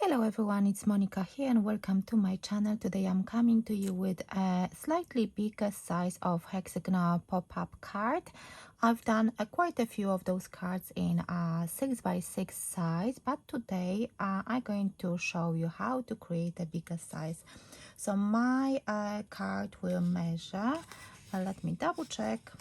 Hello everyone, it's Monika here and welcome to my channel. Today I'm coming to you with a slightly bigger size of hexagonal pop-up card. I've done quite a few of those cards in 6x6 size, but today I'm going to show you how to create a bigger size. So my card will measure, let me double check.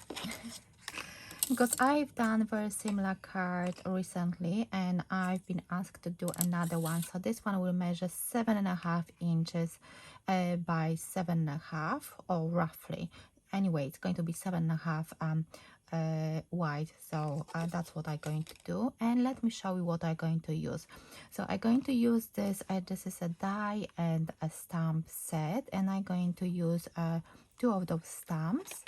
Because I've done very similar card recently and I've been asked to do another one. So this one will measure 7.5 inches by 7.5, or roughly. Anyway, it's going to be 7.5 wide. So that's what I'm going to do. And let me show you what I'm going to use. So I'm going to use this. This is a die and a stamp set, and I'm going to use two of those stamps.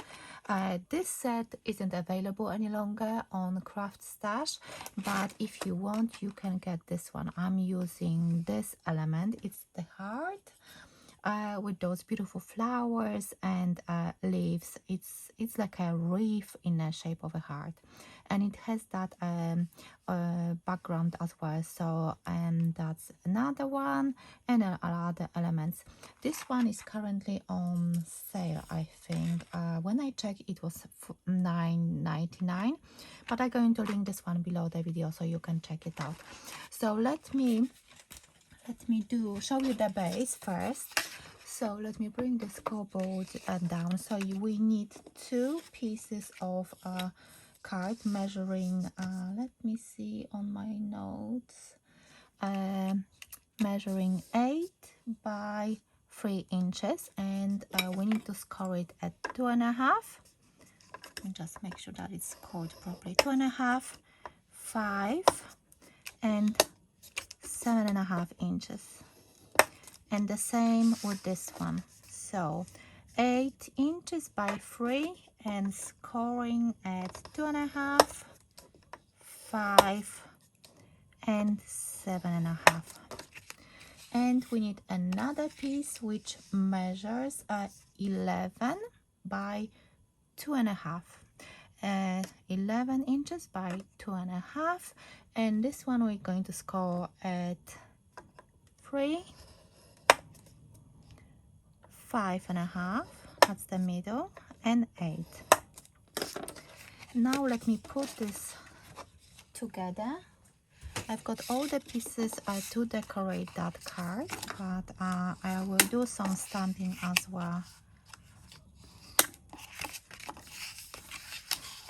This set isn't available any longer on Craft Stash, but if you want, you can get this one. I'm using this element. It's the heart with those beautiful flowers and leaves. It's like a wreath in the shape of a heart, and it has that background as well. So that's another one, and other elements. This one is currently on sale, I think. When I checked, it was $9.99, but I'm going to link this one below the video so you can check it out. So let me show you the base first. So let me bring the scoreboard down. So we need two pieces of card measuring, let me see on my notes, measuring 8 by 3 inches, and we need to score it at 2.5. And just make sure that it's scored properly. 2.5, 5, and 7.5 inches. And the same with this one. So 8 inches by 3 and scoring at 2.5, 5, and 7.5. And we need another piece which measures 11 by 2.5. 11 inches by 2.5, and this one we're going to score at 3, 5.5, that's the middle, and 8. Now let me put this together. I've got all the pieces to decorate that card, but I will do some stamping as well.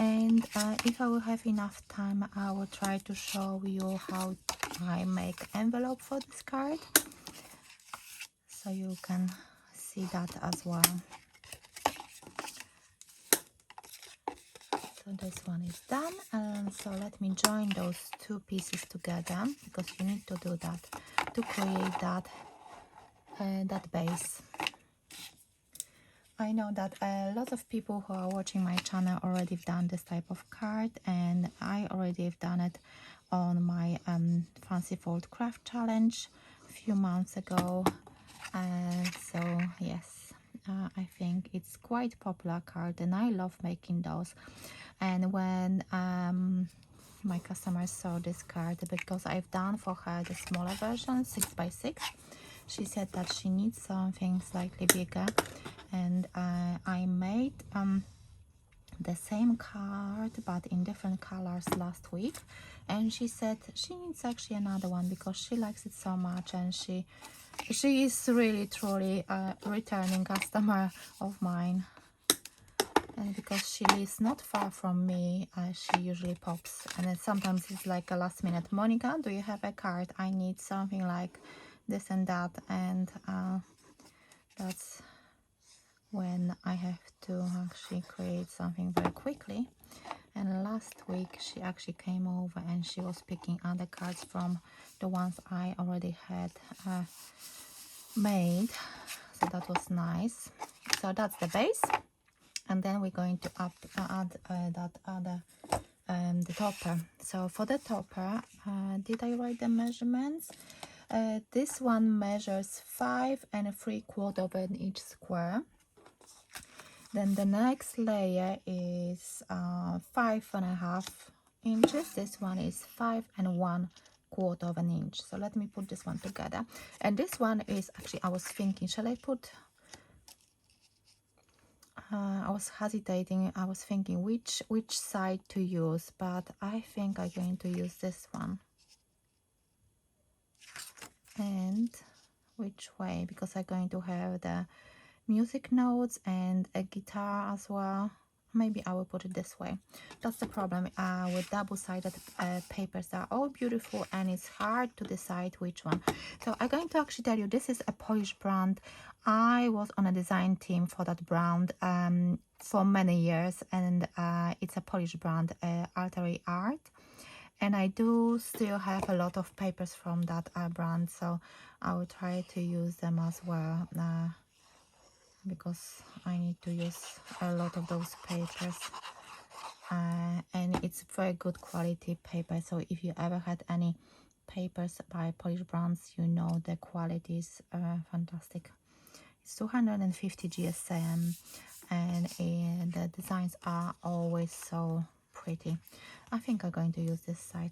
And if I will have enough time, I will try to show you how I make envelope for this card, so you can see that as well. So this one is done, and so let me join those two pieces together, because you need to do that to create that base. I know that a lot of people who are watching my channel already have done this type of card, and I already have done it on my Fancy Fold Craft Challenge a few months ago. So yes, I think it's quite popular card, and I love making those. And when my customers saw this card, because I've done for her the smaller version, 6x6, she said that she needs something slightly bigger, and I made the same card but in different colors last week, and she said she needs actually another one because she likes it so much, and she is really truly a returning customer of mine. And because she lives not far from me, she usually pops, and then sometimes it's like a last minute, Monika, do you have a card? I need something like this and that, and that's when I have to actually create something very quickly. And last week she actually came over and she was picking other cards from the ones I already had made, so that was nice. So that's the base, and then we're going to add that other the topper. So for the topper, did I write the measurements? This one measures 5 3/4 of an inch square. Then the next layer is 5.5 inches. This one is 5 1/4 quarter of an inch. So let me put this one together. And this one is actually, I was thinking, shall I put, I was hesitating, I was thinking which side to use, but I think I'm going to use this one. And which way, because I'm going to have the music notes and a guitar as well. Maybe I will put it this way. That's the problem with double-sided papers. They're all beautiful and it's hard to decide which one. So I'm going to actually tell you, this is a Polish brand. I was on a design team for that brand for many years, and it's a Polish brand, Altary Art. And I do still have a lot of papers from that brand, so I will try to use them as well, because I need to use a lot of those papers, and it's very good quality paper. So if you ever had any papers by Polish brands, you know the quality is fantastic. It's 250 GSM, and the designs are always so pretty. I think I'm going to use this side.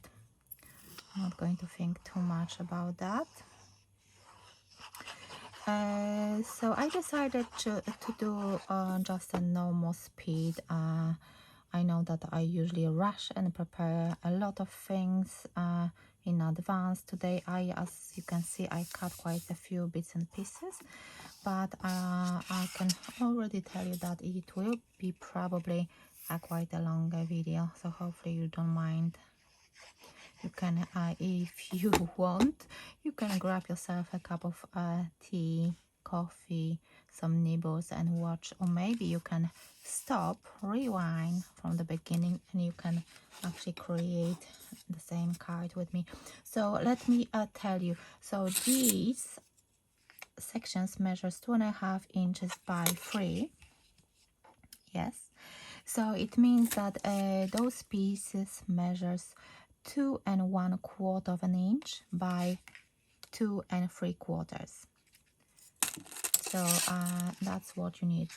I'm not going to think too much about that. So I decided to do just a normal speed. I know that I usually rush and prepare a lot of things in advance. Today, as you can see, I cut quite a few bits and pieces, but I can already tell you that it will be probably quite a longer video, so hopefully you don't mind. You can, if you want, you can grab yourself a cup of tea, coffee, some nibbles and watch, or maybe you can stop, rewind from the beginning, and you can actually create the same card with me. So let me tell you, so these sections measures 2.5 inches by 3. Yes, so it means that those pieces measures 2 1/4 of an inch by 2 3/4. So that's what you need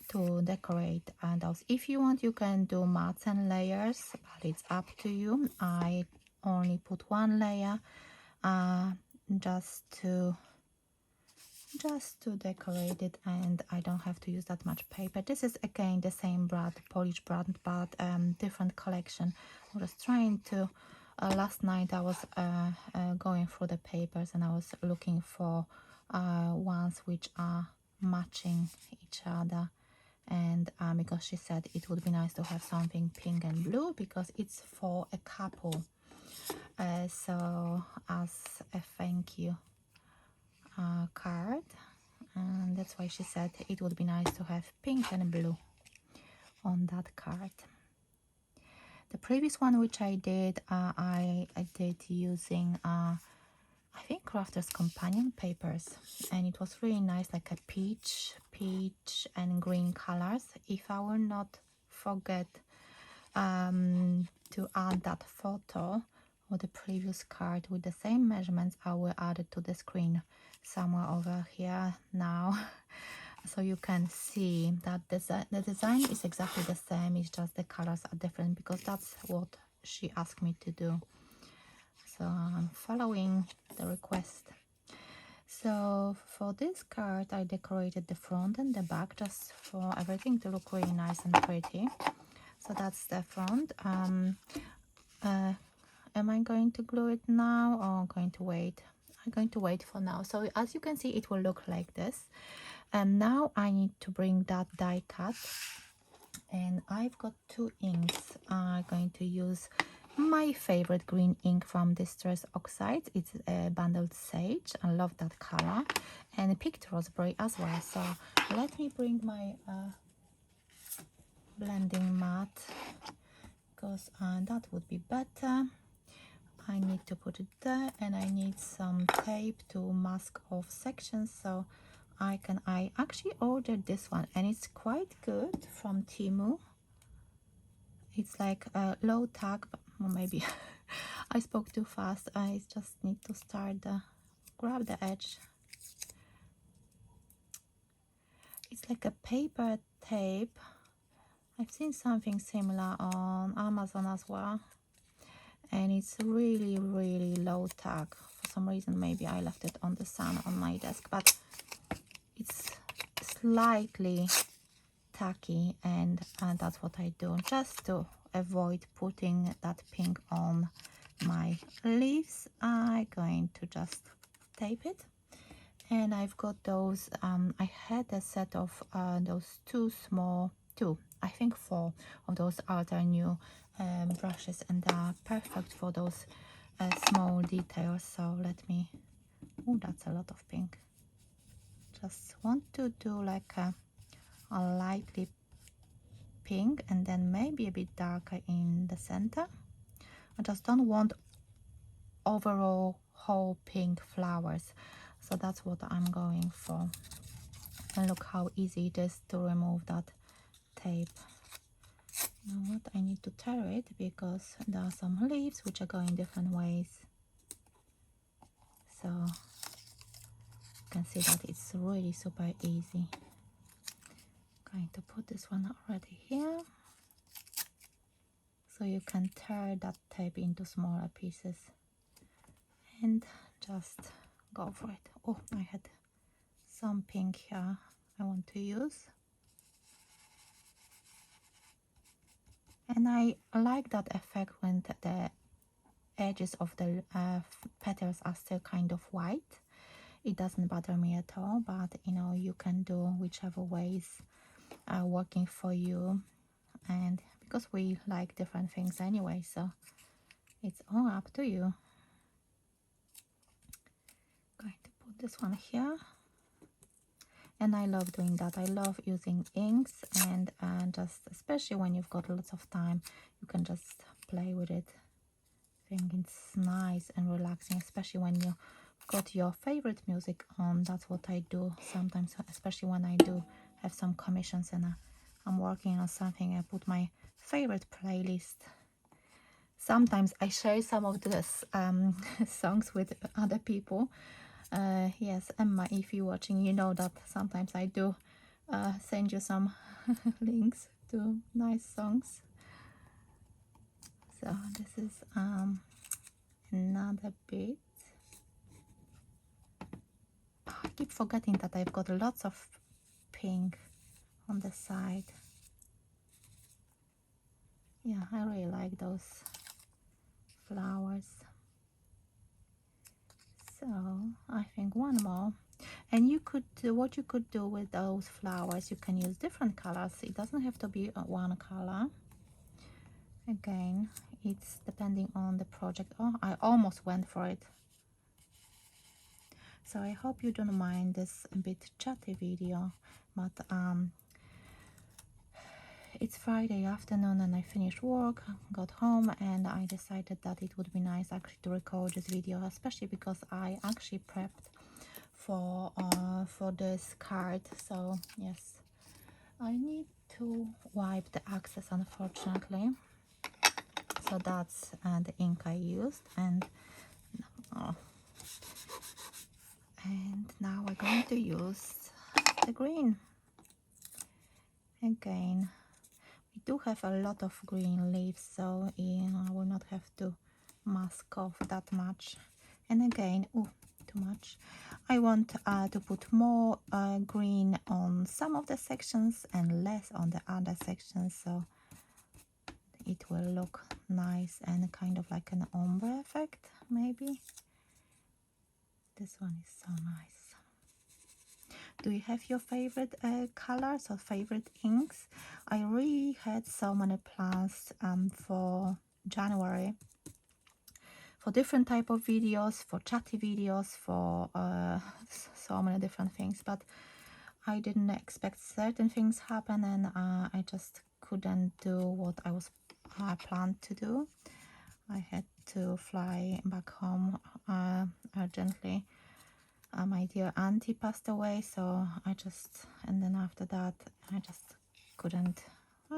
to decorate those. If you want, you can do mats and layers, but it's up to you. I only put one layer just to decorate it, and I don't have to use that much paper. This is again the same brand, Polish brand, but different collection. I was trying to last night I was going through the papers, and I was looking for ones which are matching each other, and because she said it would be nice to have something pink and blue because it's for a couple, so as a thank you card, and that's why she said it would be nice to have pink and blue on that card. The previous one which I did, I did using I think Crafter's Companion papers, and it was really nice, like a peach and green colors. If I will not forget to add that photo or the previous card with the same measurements, I will add it to the screen somewhere over here now, so you can see that the design is exactly the same, it's just the colors are different, because that's what she asked me to do. So I'm following the request. So for this card, I decorated the front and the back just for everything to look really nice and pretty. So that's the front. Am I going to glue it now, or going to wait? I'm going to wait for now. So as you can see, it will look like this. And now I need to bring that die cut, and I've got 2 inks. I'm going to use my favorite green ink from Distress Oxides. It's Bundled Sage. I love that color, and Picked Raspberry as well. So let me bring my blending mat, because that would be better. I need to put it there, and I need some tape to mask off sections, so I actually ordered this one, and it's quite good, from Temu. It's like a low tag, or maybe I spoke too fast. I just need to start grab the edge. It's like a paper tape. I've seen something similar on Amazon as well. and it's really, really low tack. For some reason, maybe I left it on the sun on my desk, but it's slightly tacky, and that's what I do just to avoid putting that pink on my leaves. I'm going to just tape it. And I've got those, I had a set of those I think four of those Alter New brushes, and they are perfect for those small details. So let me, oh, that's a lot of pink. Just want to do like a lightly pink, and then maybe a bit darker in the center. I just don't want overall whole pink flowers, so that's what I'm going for. And look how easy it is to remove that tape. Now what, I need to tear it because there are some leaves which are going different ways, so you can see that it's really super easy. Going to put this one already here, so you can tear that tape into smaller pieces and just go for it. Oh, I had some pink here I want to use, and I like that effect when the edges of the petals are still kind of white. It doesn't bother me at all, but you know, you can do whichever ways are working for you, and because we like different things anyway, so it's all up to you. Going to put this one here, and I love doing that. I love using inks, and just especially when you've got lots of time, you can just play with it. I think it's nice and relaxing, especially when you got your favorite music on. That's what I do sometimes, especially when I do have some commissions and I'm working on something. I put my favorite playlist. Sometimes I share some of this songs with other people. Yes, Emma, if you're watching, you know that sometimes I do send you some links to nice songs. So this is another bit. I keep forgetting that I've got lots of pink on the side. Yeah, I really like those flowers. So I think one more, and you could do what you could do with those flowers. You can use different colors. It doesn't have to be one color. Again, it's depending on the project. Oh, I almost went for it. So I hope you don't mind this a bit chatty video, but it's Friday afternoon and I finished work, got home, and I decided that it would be nice actually to record this video, especially because I actually prepped for this card. So yes, I need to wipe the access, unfortunately. So that's the ink I used, and now we're going to use the green again. We do have a lot of green leaves, so I will not have to mask off that much. And again, oh, too much. I want to put more green on some of the sections and less on the other sections, so it will look nice and kind of like an ombre effect, maybe. This one is so nice. Do you have your favorite colors or favorite inks? I really had so many plans for January, for different type of videos, for chatty videos, for so many different things, but I didn't expect certain things happen, and I just couldn't do what I was planned to do. I had to fly back home urgently. My dear auntie passed away, so and then after that I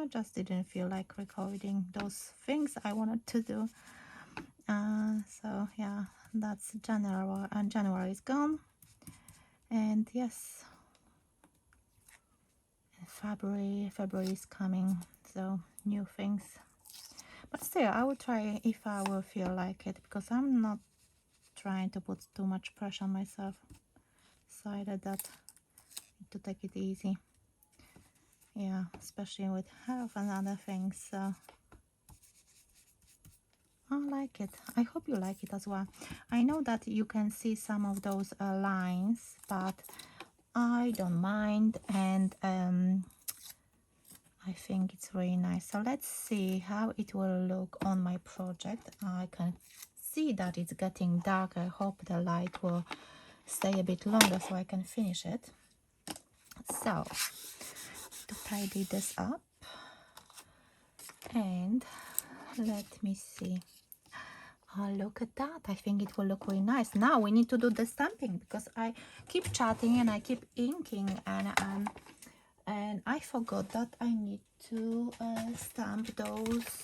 just didn't feel like recording those things I wanted to do. So yeah, that's January, and January is gone, and yes, February is coming, so new things. But still, I will try if I will feel like it, because I'm not trying to put too much pressure on myself. Decided that to take it easy. Yeah, especially with health and other things. So I like it. I hope you like it as well. I know that you can see some of those lines, but I don't mind, and I think it's really nice. So let's see how it will look on my project. I can see that it's getting dark. I hope the light will stay a bit longer so I can finish it. So to tidy this up, and let me see. Oh, look at that. I think it will look really nice. Now we need to do the stamping, because I keep chatting and I keep inking, and I forgot that I need to stamp those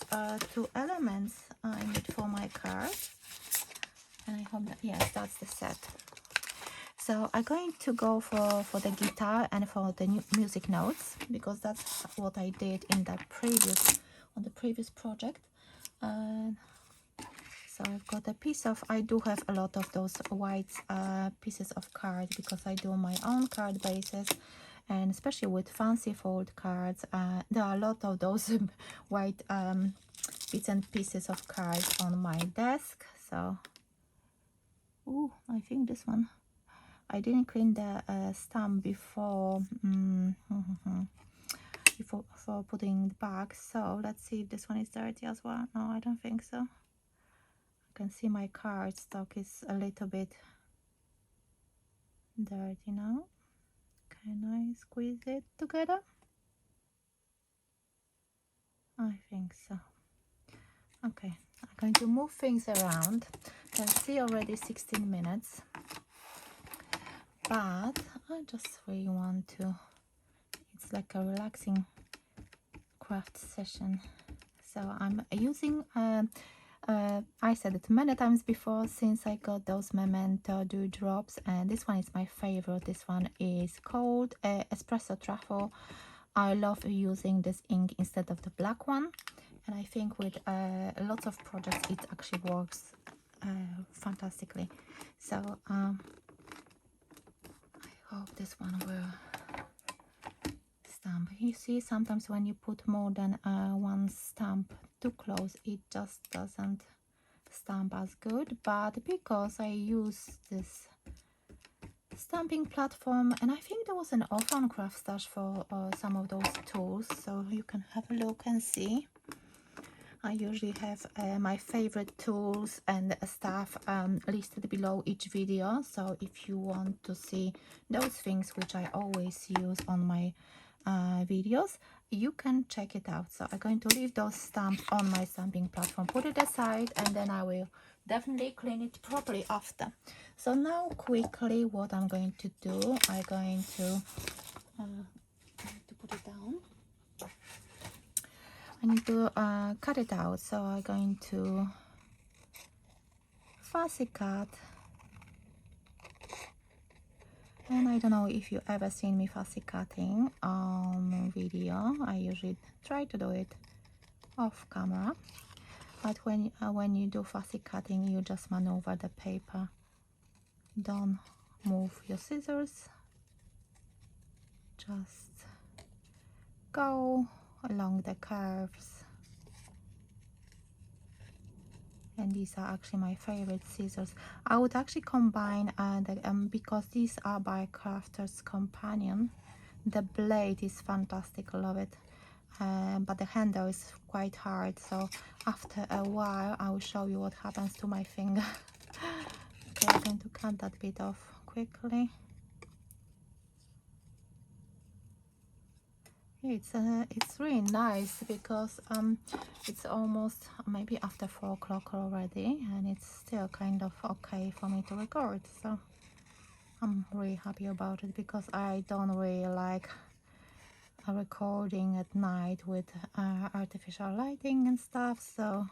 two elements I need for my card. And I hope that, yes, that's the set. So I'm going to go for the guitar and for the new music notes, because that's what I did in the previous project. So I've got a piece of, I do have a lot of those white pieces of card, because I do my own card bases, and especially with fancy fold cards, there are a lot of those white bits and pieces of cards on my desk. So, ooh, I think this one, I didn't clean the stamp before before putting it back. So let's see if this one is dirty as well. No, I don't think so. I can see my cardstock is a little bit dirty now. Can I squeeze it together? I think so. Okay, I'm going to move things around. You can see already 16 minutes. But I just really want to, it's like a relaxing craft session. So I'm using I said it many times before, since I got those Memento dewdrops, and this one is my favorite. This one is called Espresso Truffle. I love using this ink instead of the black one, and I think with lots of projects it actually works fantastically. So I hope this one will stamp. You see, sometimes when you put more than one stamp too close, it just doesn't stamp as good. But because I use this stamping platform, and I think there was an offer on Craft Stash for some of those tools, so you can have a look and see. I usually have my favorite tools and stuff listed below each video, so if you want to see those things which I always use on my videos, you can check it out. So I'm going to leave those stamps on my stamping platform, put it aside, and then I will definitely clean it properly after. So now quickly what I'm going to do, I'm going to put it down. I need to cut it out, so I'm going to fussy cut. And I don't know if you ever seen me fussy cutting on video. I usually try to do it off camera, but when you do fussy cutting, you just maneuver the paper. Don't move your scissors, just go along the curves. And these are actually my favorite scissors. I would actually combine because these are by Crafter's Companion. The blade is fantastic, love it, but the handle is quite hard, so after a while I will show you what happens to my finger. Okay, I'm going to cut that bit off quickly. It's really nice because it's almost maybe after 4 o'clock already, and it's still kind of okay for me to record, so I'm really happy about it, because I don't really like recording at night with artificial lighting and stuff, so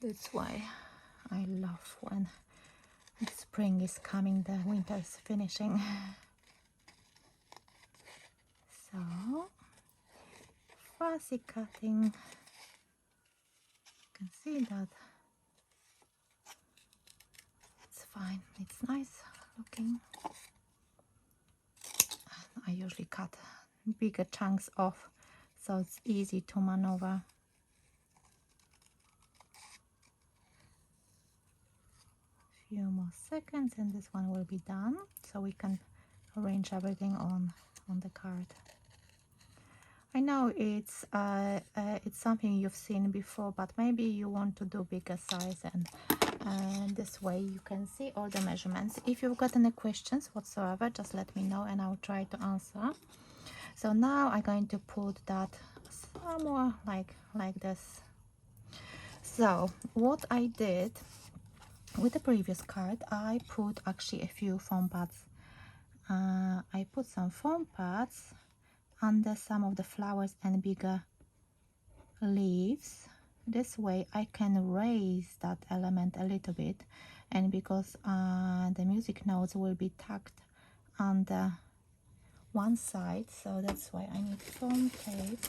that's why I love when the spring is coming, the winter is finishing. So fussy cutting. can see that it's fine, it's nice looking. I usually cut bigger chunks off so it's easy to maneuver. Few more seconds and this one will be done, so we can arrange everything on the card. I know it's something you've seen before, but maybe you want to do bigger size, and this way you can see all the measurements. If you've got any questions whatsoever, just let me know and I'll try to answer. So now I'm going to put that somewhere like this. So what I did with the previous card, I put actually a few foam pads. I put some foam pads under some of the flowers and bigger leaves. This way I can raise that element a little bit, and because the music notes will be tucked on the one side, so that's why I need foam tape,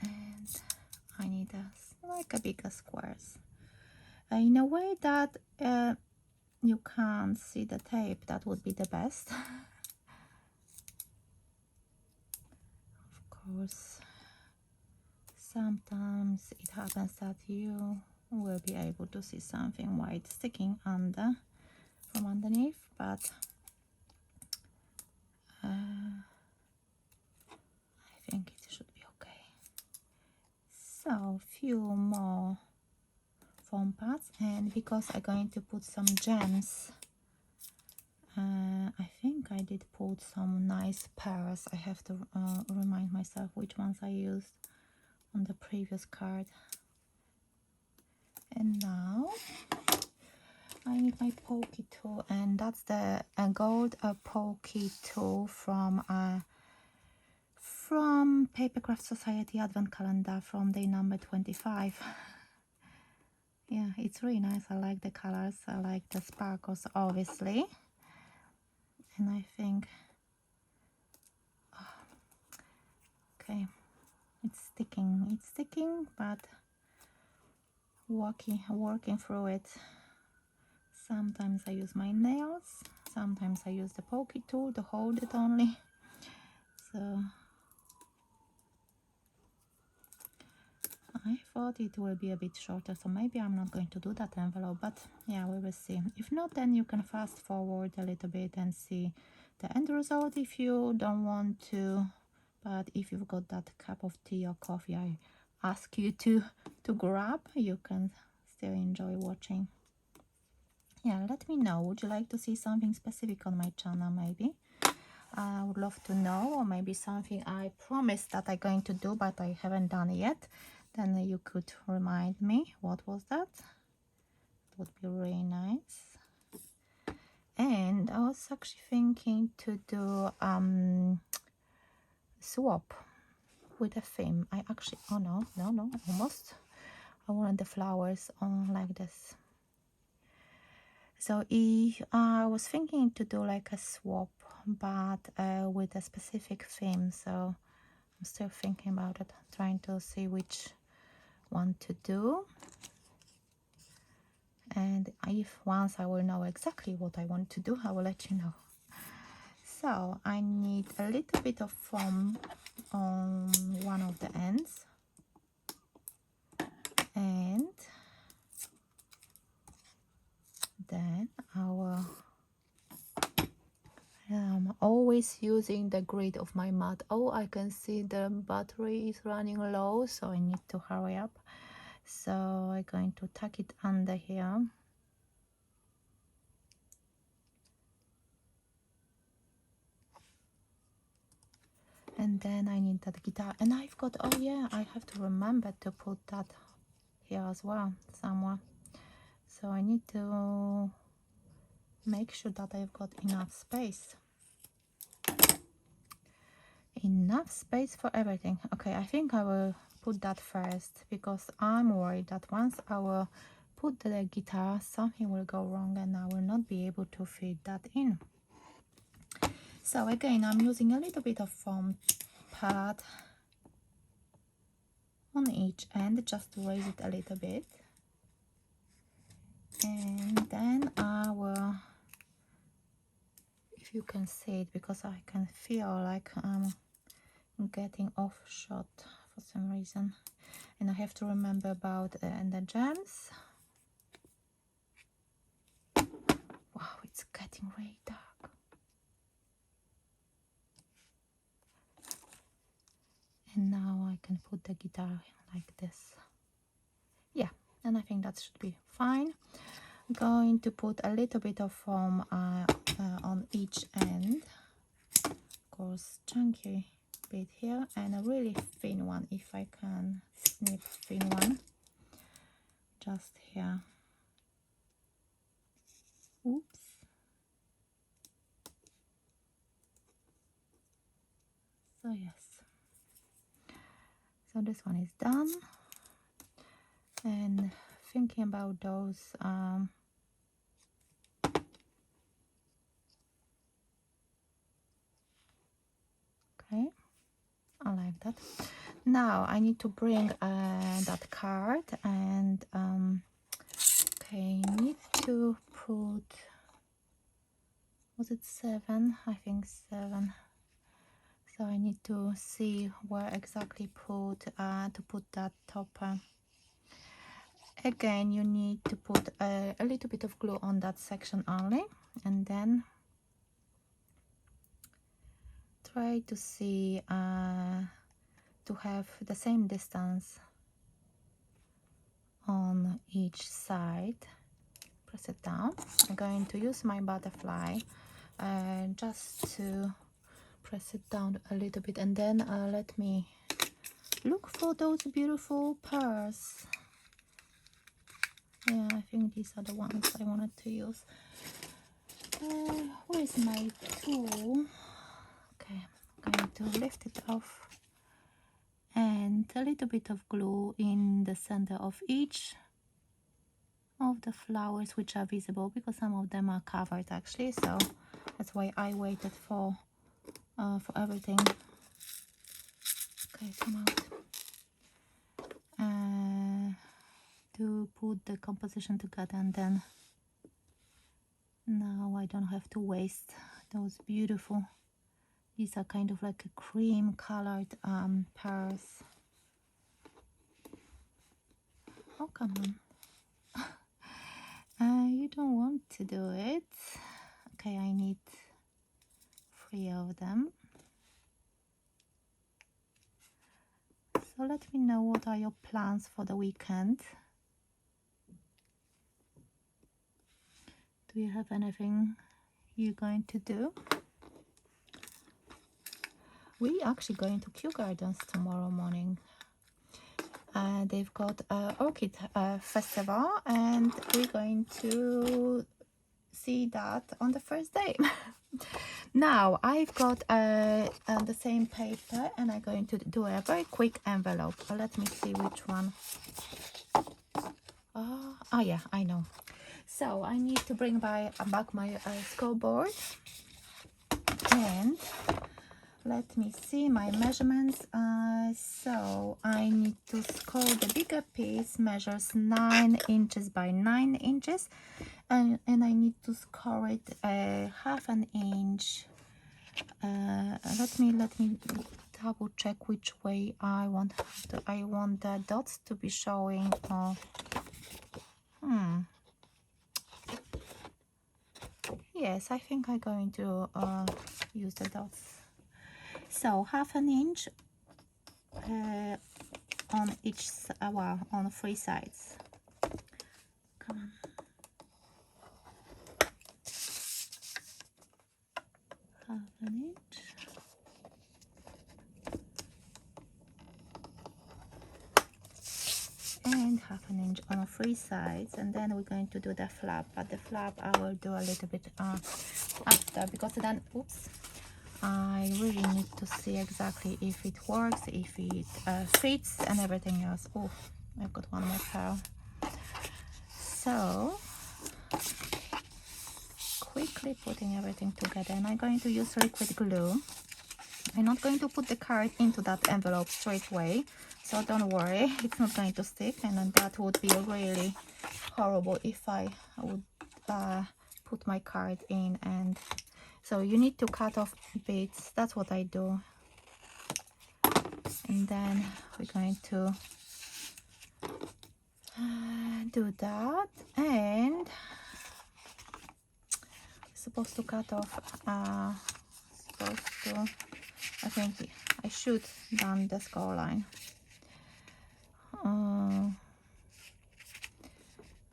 and I need a bigger squares in a way that you can't see the tape. That would be the best. Of course, sometimes it happens that you will be able to see something white sticking from underneath, but I think it should be okay. So few more foam pads, and because I'm going to put some gems, I think I did put some nice pearls. I have to remind myself which ones I used on the previous card. And now I need my pokey tool, and that's the gold pokey tool from Papercraft Society Advent Calendar from day number 25. Yeah, it's really nice. I like the colors, I like the sparkles obviously, and I think okay, it's sticking, but working through it. Sometimes I use my nails, sometimes I use the pokey tool to hold it only. So I thought it will be a bit shorter, so maybe I'm not going to do that envelope, but yeah, we will see. If not, then you can fast forward a little bit and see the end result if you don't want to. But if you've got that cup of tea or coffee I ask you to grab, you can still enjoy watching. Yeah, let me know. Would you like to see something specific on my channel? Maybe I would love to know, or maybe something I promised that I'm going to do but I haven't done it yet. Then you could remind me what was that. It would be really nice. And I was actually thinking to do swap with a theme. I actually, oh no, almost. I wanted the flowers on like this. So if I was thinking to do like a swap, but with a specific theme. So I'm still thinking about it, trying to see which one to do. And if once I will know exactly what I want to do, I will let you know. So I need a little bit of foam on one of the ends, and then I'm always using the grid of my mat. Oh, I can see the battery is running low, so I need to hurry up. So I'm going to tuck it under here. And then I need that guitar, and I've got, oh yeah, I have to remember to put that here as well somewhere. So I need to make sure that I've got enough space for everything. Okay, I think I will put that first, because I'm worried that once I will put the guitar, something will go wrong and I will not be able to fit that in. So again, I'm using a little bit of foam pad, on each end, just to raise it a little bit. And then I will, if you can see it, because I can feel like I'm getting off shot for some reason, and I have to remember about the gems. Wow, it's getting really dark. And now I can put the guitar like this. Yeah, and I think that should be fine. I'm going to put a little bit of foam on each end. Of course, chunky bit here, and a really thin one, if I can snip thin one. Just here. Oops. So yes. So this one is done. And thinking about those okay, I like that. Now I need to bring that card, and okay, need to put, was it 7? I think 7. So I need to see where exactly to put that topper. Again, you need to put a little bit of glue on that section only, and then try to see to have the same distance on each side. Press it down. I'm going to use my butterfly just to press it down a little bit, and then let me look for those beautiful pearls. Yeah, I think these are the ones I wanted to use. Where is my tool? Okay, I'm going to lift it off, and a little bit of glue in the center of each of the flowers which are visible, because some of them are covered actually, so that's why I waited for everything. Okay, come out. To put the composition together, and then now I don't have to waste those beautiful, these are kind of like a cream colored pearls. Oh, come on. You don't want to do it. Okay, I need 3 of them. So let me know, what are your plans for the weekend? Do you have anything you're going to do? We're actually going to Kew Gardens tomorrow morning. They've got an orchid festival, and we're going to see that on the first day. Now I've got the same paper, and I'm going to do a very quick envelope. Let me see which one. Oh yeah, I know. So I need to bring back my scoreboard, and let me see my measurements. So I need to score the bigger piece, measures 9 inches by 9 inches, and I need to score it 1/2 inch. Let me double check which way I want the dots to be showing. Yes, I think I'm going to use the dots. So 1/2 inch on each, well, on 3 sides. Come on. 1/2 inch. And 1/2 inch on 3 sides, and then we're going to do the flap, but the flap I will do a little bit after, because then, oops, I really need to see exactly if it works, if it fits, and everything else. Oh, I've got one more pearl. So quickly putting everything together, and I'm going to use liquid glue. I'm not going to put the card into that envelope straight away, so don't worry, it's not going to stick, and then that would be really horrible if I would put my card in. And so you need to cut off bits. That's what I do. And then we're going to do that, and supposed to cut off I think I should done the score line.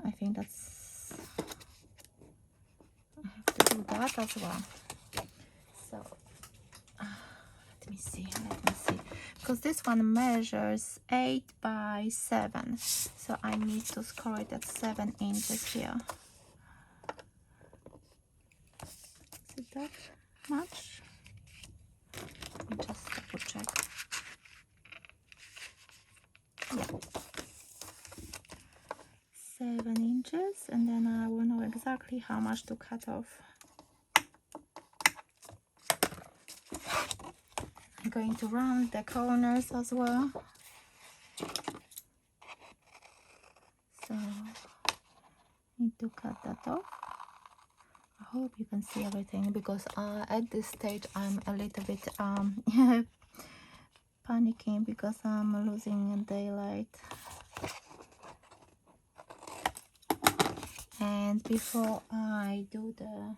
I think that's, I have to do that as well. So let me see, because this one measures 8 by 7, so I need to score it at 7 inches here. Is it that much? Let me just double check. Yeah, 7 inches, and then I will know exactly how much to cut off. I'm going to round the corners as well. So need to cut that off. I hope you can see everything, because at this stage I'm a little bit panicking because I'm losing daylight. And before I do the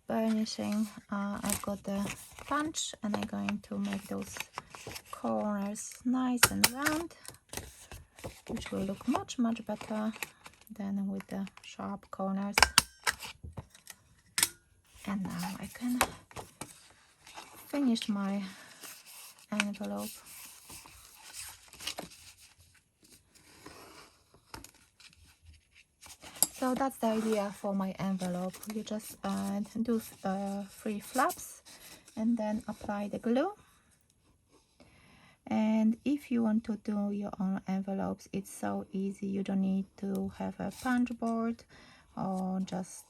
burnishing, I've got the punch, and I'm going to make those corners nice and round, which will look much better than with the sharp corners. And now I can finish my envelope. So that's the idea for my envelope. You just do 3 flaps and then apply the glue. And if you want to do your own envelopes, it's so easy. You don't need to have a punch board, or just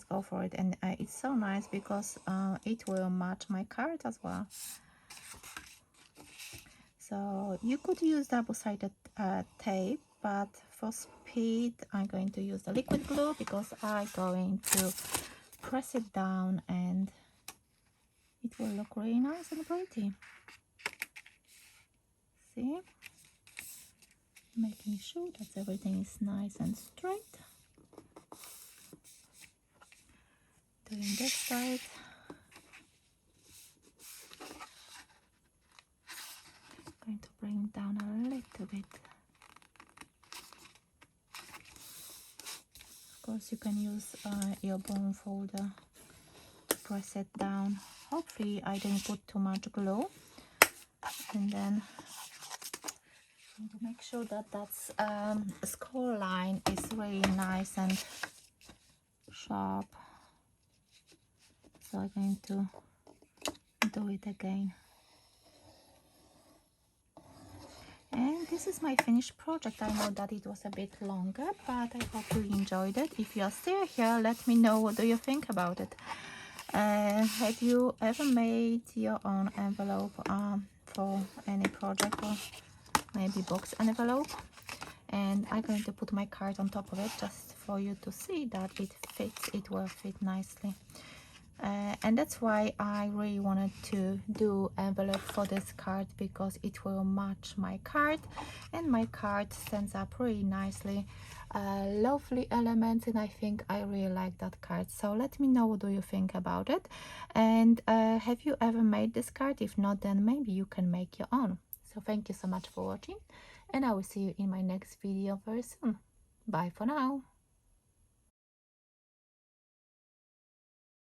go for it. And it's so nice because it will match my card as well. So you could use double-sided tape, but for speed I'm going to use the liquid glue, because I'm going to press it down and it will look really nice and pretty. See, making sure that everything is nice and straight. Doing this side. Going to bring it down a little bit. Of course, you can use your bone folder to press it down. Hopefully I didn't put too much glue. And then to make sure that that's score line is really nice and sharp. So I'm going to do it again. And this is my finished project. I know that it was a bit longer, but I hope you enjoyed it. If you are still here, let me know, what do you think about it. Have you ever made your own envelope for any project, or maybe box envelope? And I'm going to put my card on top of it just for you to see that it fits. It will fit nicely. And that's why I really wanted to do envelope for this card, because it will match my card, and my card stands up really nicely. Lovely elements, and I think I really like that card. So let me know, what do you think about it. And have you ever made this card? If not, then maybe you can make your own. So thank you so much for watching, and I will see you in my next video very soon. Bye for now.